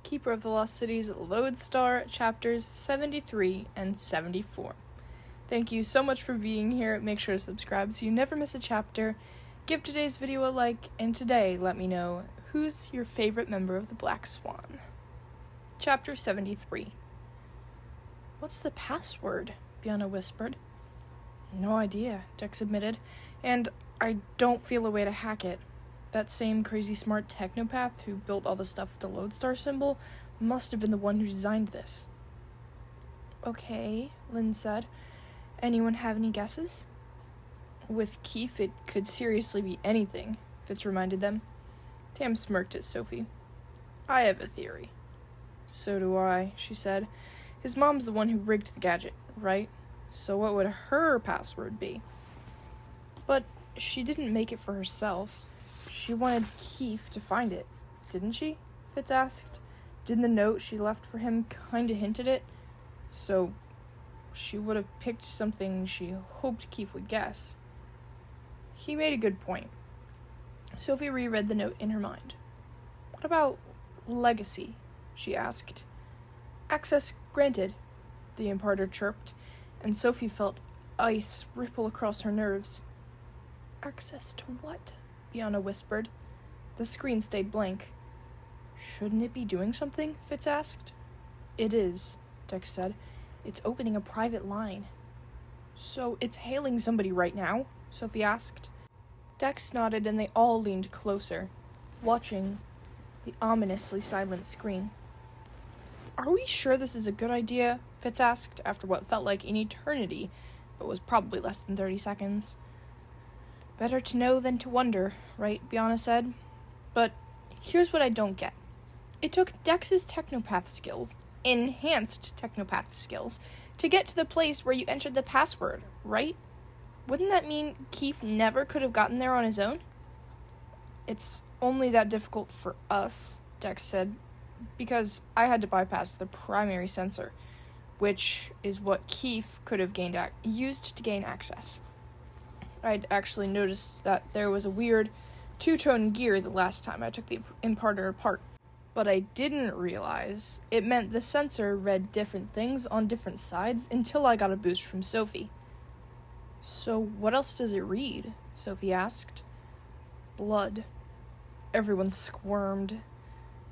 Keeper of the Lost Cities, Lodestar, chapters 73 and 74. Thank you so much for being here. Make sure to subscribe so you never miss a chapter. Give today's video a like, and today let me know who's your favorite member of the Black Swan. Chapter 73. What's the password? Bianna whispered. No idea, Dex admitted, and I don't feel a way to hack it. That same crazy smart technopath who built all the stuff with the Lodestar symbol must have been the one who designed this. Okay, Lynn said. Anyone have any guesses? With Keefe, it could seriously be anything, Fitz reminded them. Tam smirked at Sophie. I have a theory. So do I, she said. His mom's the one who rigged the gadget, right? So what would her password be? But she didn't make it for herself. She wanted Keefe to find it, didn't she? Fitz asked. Didn't the note she left for him kinda hint at it? So she would have picked something she hoped Keefe would guess. He made a good point. Sophie reread the note in her mind. What about legacy? She asked. Access granted, the imparter chirped, and Sophie felt ice ripple across her nerves. Access to what? Bianna whispered. The screen stayed blank. Shouldn't it be doing something? Fitz asked. It is, Dex said. It's opening a private line. So it's hailing somebody right now? Sophie asked. Dex nodded and they all leaned closer, watching the ominously silent screen. Are we sure this is a good idea? Fitz asked after what felt like an eternity, but was probably less than 30 seconds. Better to know than to wonder, right? Bianna said. But here's what I don't get. It took Dex's technopath skills, enhanced technopath skills, to get to the place where you entered the password, right? Wouldn't that mean Keefe never could have gotten there on his own? It's only that difficult for us, Dex said, because I had to bypass the primary sensor, which is what Keefe could have used to gain access. I'd actually noticed that there was a weird two-tone gear the last time I took the imparter apart, but I didn't realize it meant the sensor read different things on different sides until I got a boost from Sophie. So what else does it read? Sophie asked. Blood. Everyone squirmed.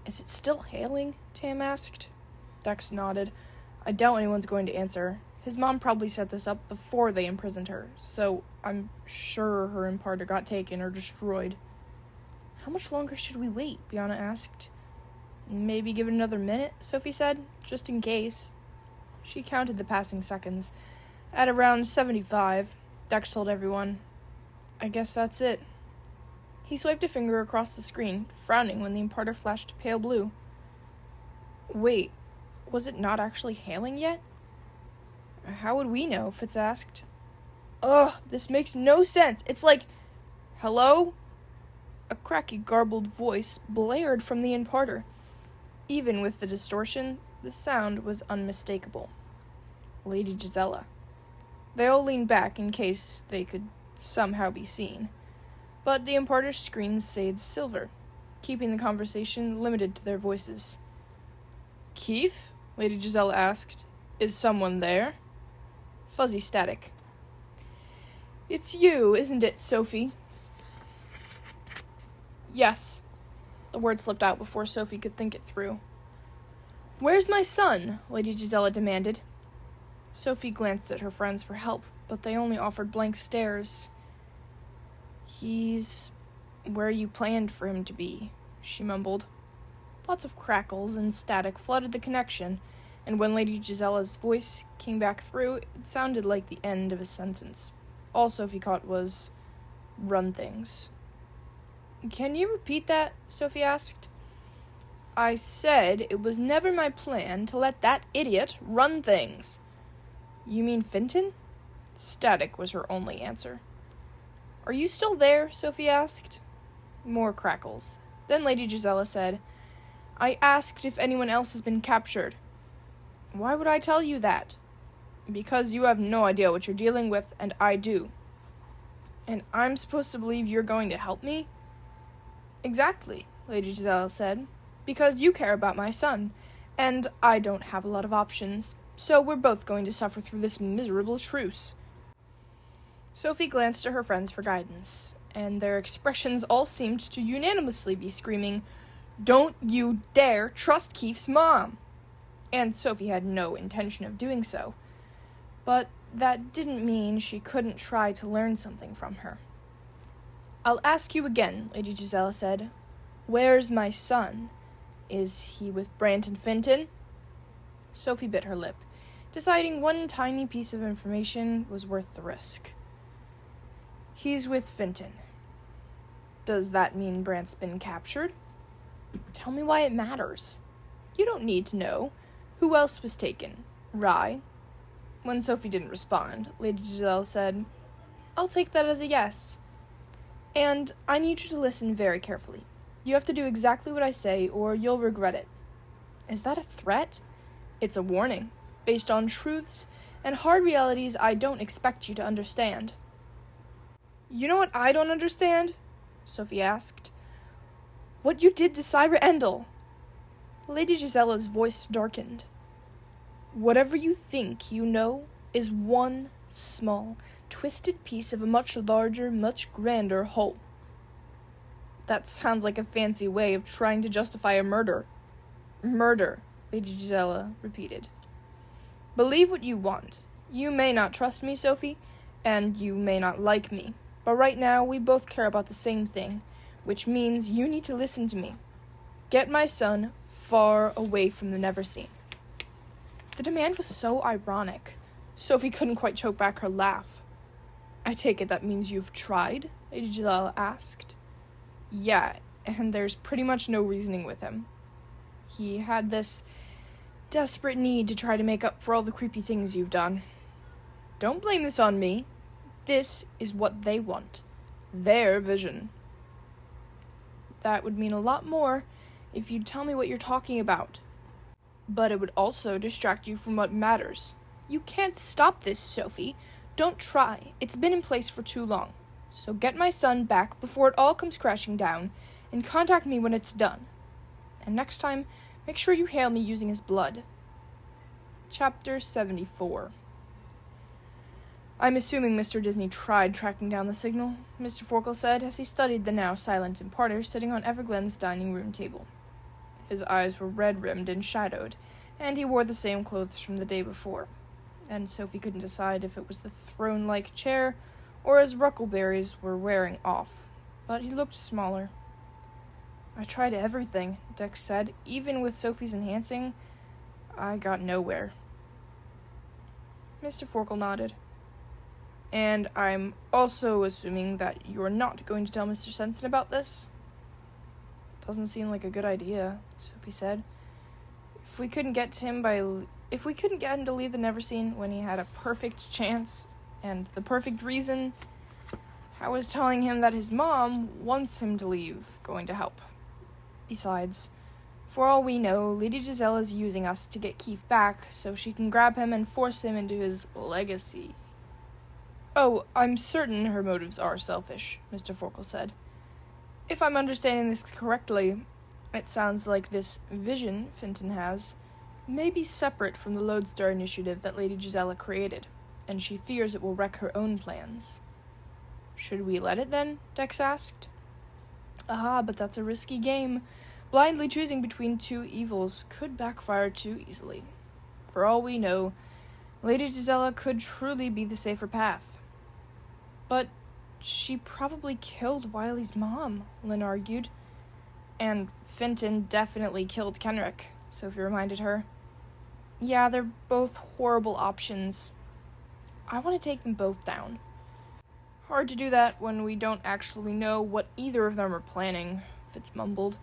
Is it still hailing? Tam asked. Dex nodded. I doubt anyone's going to answer. His mom probably set this up before they imprisoned her, so I'm sure her imparter got taken or destroyed. How much longer should we wait? Bianna asked. Maybe give it another minute, Sophie said, just in case. She counted the passing seconds. At around 75, Dex told everyone, I guess that's it. He swiped a finger across the screen, frowning when the imparter flashed pale blue. Wait, was it not actually hailing yet? How would we know? Fitz asked. Ugh, this makes no sense. It's like, hello? A cracky, garbled voice blared from the imparter. Even with the distortion, the sound was unmistakable. Lady Gisela. They all leaned back in case they could somehow be seen. But the imparter's screen stayed silver, keeping the conversation limited to their voices. Keefe? Lady Gisela asked. Is someone there? Fuzzy static. It's you, isn't it, Sophie? Yes. The word slipped out before Sophie could think it through. Where's my son? Lady Gisela demanded. Sophie glanced at her friends for help, but they only offered blank stares. He's where you planned for him to be, she mumbled. Lots of crackles and static flooded the connection, and when Lady Gisela's voice came back through, it sounded like the end of a sentence. All Sophie caught was, run things. Can you repeat that? Sophie asked. I said it was never my plan to let that idiot run things. You mean Fenton? Static was her only answer. Are you still there? Sophie asked. More crackles. Then Lady Gisela said, I asked if anyone else has been captured. Why would I tell you that? Because you have no idea what you're dealing with, and I do. And I'm supposed to believe you're going to help me? Exactly, Lady Gisela said. because you care about my son, and I don't have a lot of options, so we're both going to suffer through this miserable truce." Sophie glanced to her friends for guidance, and their expressions all seemed to unanimously be screaming, "Don't you dare trust Keefe's mom!" And Sophie had no intention of doing so. But that didn't mean she couldn't try to learn something from her. "I'll ask you again," Lady Gisela said. "Where's my son? Is he with Brant Fenton?" Sophie bit her lip, deciding one tiny piece of information was worth the risk. "He's with Fenton." "Does that mean Brant's been captured?" "Tell me why it matters." "You don't need to know. Who else was taken? Rye?" When Sophie didn't respond, Lady Gisela said, "I'll take that as a yes. And I need you to listen very carefully. You have to do exactly what I say, or you'll regret it." "Is that a threat?" "It's a warning, based on truths and hard realities I don't expect you to understand." "You know what I don't understand?" Sophie asked. "What you did to Syra Endel." Lady Gisela's voice darkened. "Whatever you think you know is one small, twisted piece of a much larger, much grander whole." "That sounds like a fancy way of trying to justify a murder." "Murder," Lady Gisela repeated. "Believe what you want. You may not trust me, Sophie, and you may not like me, but right now we both care about the same thing, which means you need to listen to me. Get my son far away from the Neverseen." The demand was so ironic. Sophie couldn't quite choke back her laugh. "I take it that means you've tried?" Lady Gisela asked. "Yeah, and there's pretty much no reasoning with him. He had this desperate need to try to make up for all the creepy things you've done. Don't blame this on me. This is what they want. Their vision." "That would mean a lot more if you'd tell me what you're talking about. But it would also distract you from what matters. You can't stop this, Sophie. Don't try. It's been in place for too long. So get my son back before it all comes crashing down, and contact me when it's done. And next time, make sure you hail me using his blood." Chapter 74. "I'm assuming Mr. Disney tried tracking down the signal," Mr. Forkle said as he studied the now silent imparter sitting on Everglen's dining room table. His eyes were red-rimmed and shadowed, and he wore the same clothes from the day before, and Sophie couldn't decide if it was the throne-like chair or his ruckleberries were wearing off, but he looked smaller. "I tried everything," Dex said. "Even with Sophie's enhancing, I got nowhere." Mr. Forkle nodded. "And I'm also assuming that you're not going to tell Mr. Sensen about this?" "Doesn't seem like a good idea," Sophie said. If we couldn't get him to leave the Neverseen when he had a perfect chance and the perfect reason, how is telling him that his mom wants him to leave going to help? Besides, for all we know, Lady Gisela's using us to get Keefe back so she can grab him and force him into his legacy." "Oh, I'm certain her motives are selfish," Mr. Forkle said. "If I'm understanding this correctly, it sounds like this vision Fenton has may be separate from the Lodestar initiative that Lady Gisela created, and she fears it will wreck her own plans." "Should we let it then?" Dex asked. But that's a risky game. Blindly choosing between two evils could backfire too easily. For all we know, Lady Gisela could truly be the safer path." "But she probably killed Wiley's mom," Lynn argued. "And Fenton definitely killed Kenrick," Sophie reminded her. "Yeah, they're both horrible options. I want to take them both down." "Hard to do that when we don't actually know what either of them are planning," Fitz mumbled.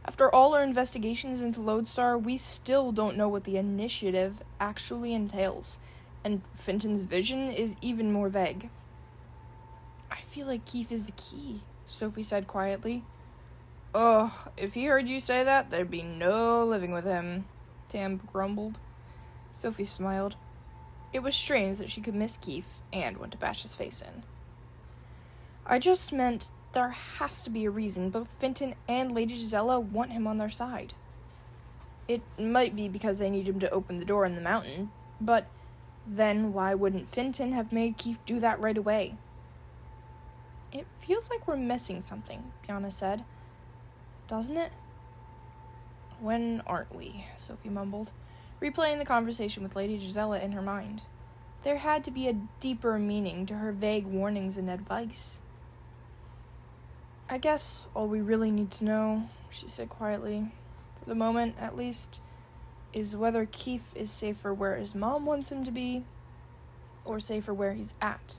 "After all our investigations into Lodestar, we still don't know what the initiative actually entails, and Fenton's vision is even more vague." "I feel like Keefe is the key," Sophie said quietly. "Ugh, if he heard you say that, there'd be no living with him," Tam grumbled. Sophie smiled. It was strange that she could miss Keefe and want to bash his face in. "I just meant there has to be a reason both Fenton and Lady Gisela want him on their side. It might be because they need him to open the door in the mountain, but then why wouldn't Finton have made Keefe do that right away? It feels like we're missing something, Bianna said. Doesn't it? When aren't we? Sophie mumbled, replaying the conversation with Lady Gisela in her mind. There had to be a deeper meaning to her vague warnings and advice. I guess all we really need to know, she said quietly, for the moment at least, is whether Keefe is safer where his mom wants him to be, or safer where he's at.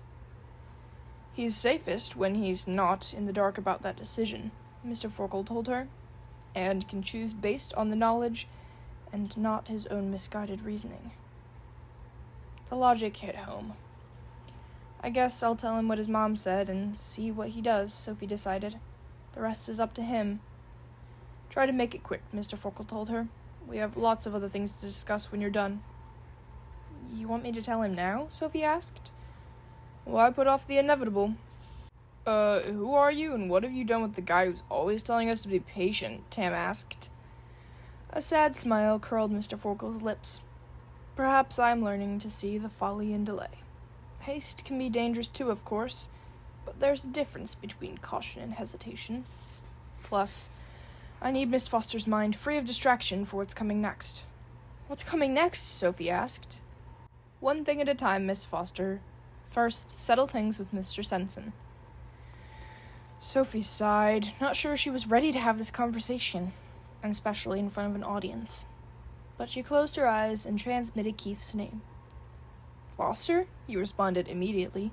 He's safest when he's not in the dark about that decision, Mr. Forkel told her, and can choose based on the knowledge and not his own misguided reasoning. The logic hit home. I guess I'll tell him what his mom said and see what he does, Sophie decided. The rest is up to him. Try to make it quick, Mr. Forkel told her. We have lots of other things to discuss when you're done. You want me to tell him now? Sophie asked. Why put off the inevitable? Who are you and what have you done with the guy who's always telling us to be patient? Tam asked. A sad smile curled Mr. Forkel's lips. Perhaps I'm learning to see the folly in delay. Haste can be dangerous too, of course, but there's a difference between caution and hesitation. Plus, I need Miss Foster's mind free of distraction for what's coming next. What's coming next? Sophie asked. One thing at a time, Miss Foster. First, settle things with Mr. Sensen. Sophie sighed, not sure she was ready to have this conversation, and especially in front of an audience. But she closed her eyes and transmitted Keefe's name. Foster? He responded immediately.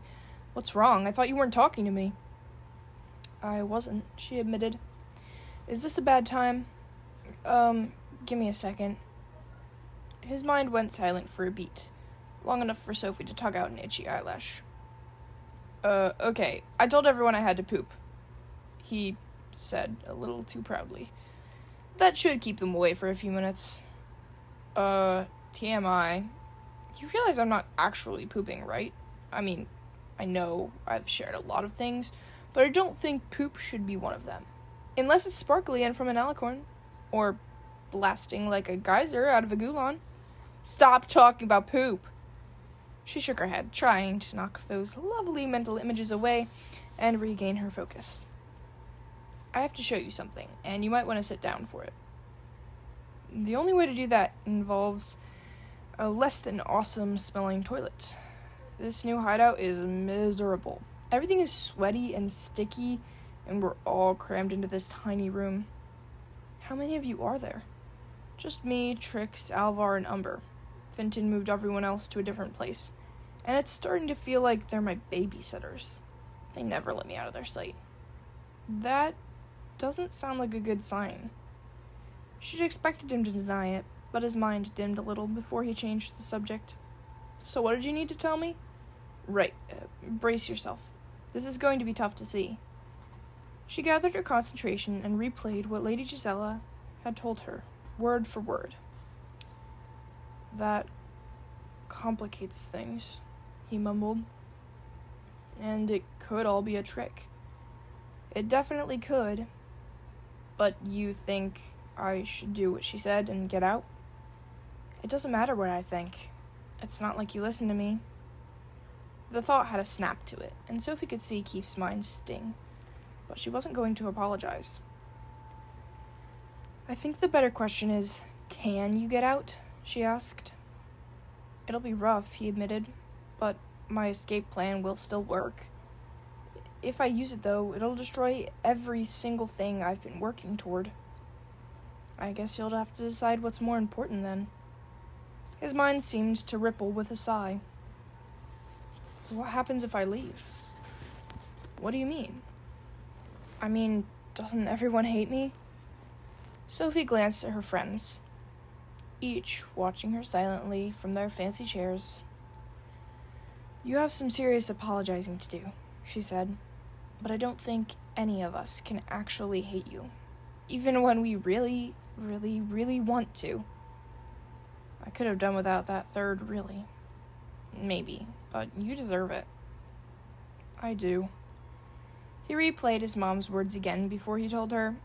What's wrong? I thought you weren't talking to me. I wasn't, she admitted. Is this a bad time? Give me a second. His mind went silent for a beat, long enough for Sophie to tug out an itchy eyelash. Okay, I told everyone I had to poop, he said, a little too proudly. That should keep them away for a few minutes. TMI. You realize I'm not actually pooping, right? I mean, I know I've shared a lot of things, but I don't think poop should be one of them. Unless it's sparkly and from an alicorn, or blasting like a geyser out of a goulon. Stop talking about poop. She shook her head, trying to knock those lovely mental images away and regain her focus. I have to show you something, and you might want to sit down for it. The only way to do that involves a less than awesome smelling toilet. This new hideout is miserable. Everything is sweaty and sticky, and we're all crammed into this tiny room. How many of you are there? Just me, Trix, Alvar, and Umber. Finton moved everyone else to a different place, and it's starting to feel like they're my babysitters. They never let me out of their sight. That doesn't sound like a good sign. She'd expected him to deny it, but his mind dimmed a little before he changed the subject. So what did you need to tell me? Right, brace yourself. This is going to be tough to see. She gathered her concentration and replayed what Lady Gisela had told her, word for word. That complicates things, he mumbled. And it could all be a trick. It definitely could. But you think I should do what she said and get out? It doesn't matter what I think. It's not like you listen to me. The thought had a snap to it, and Sophie could see Keefe's mind sting. But she wasn't going to apologize. I think the better question is, can you get out? She asked. It'll be rough, he admitted, but my escape plan will still work. If I use it, though, it'll destroy every single thing I've been working toward. I guess you'll have to decide what's more important then. His mind seemed to ripple with a sigh. What happens if I leave? What do you mean? I mean, doesn't everyone hate me? Sophie glanced at her friends, each watching her silently from their fancy chairs. You have some serious apologizing to do, she said, but I don't think any of us can actually hate you, even when we really, really, really want to. I could have done without that third really. Maybe, but you deserve it. I do. He replayed his mom's words again before he told her,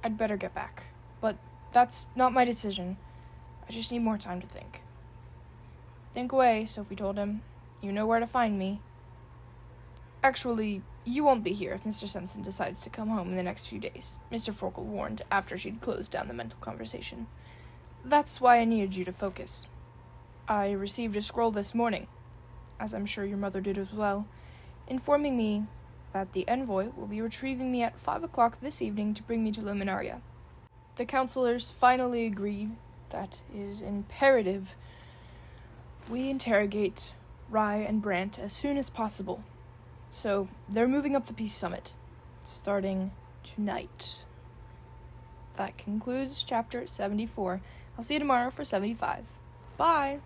I'd better get back, but That's not my decision. I just need more time to think. Think away, Sophie told him. You know where to find me. Actually, you won't be here if Mr. Sensen decides to come home in the next few days, Mr. Forkel warned after she'd closed down the mental conversation. That's why I needed you to focus. I received a scroll this morning, as I'm sure your mother did as well, informing me that the envoy will be retrieving me at 5 o'clock this evening to bring me to Luminaria. The counselors finally agreed that it is imperative we interrogate Rye and Brant as soon as possible. So, they're moving up the Peace Summit, starting tonight. That concludes chapter 74. I'll see you tomorrow for 75. Bye!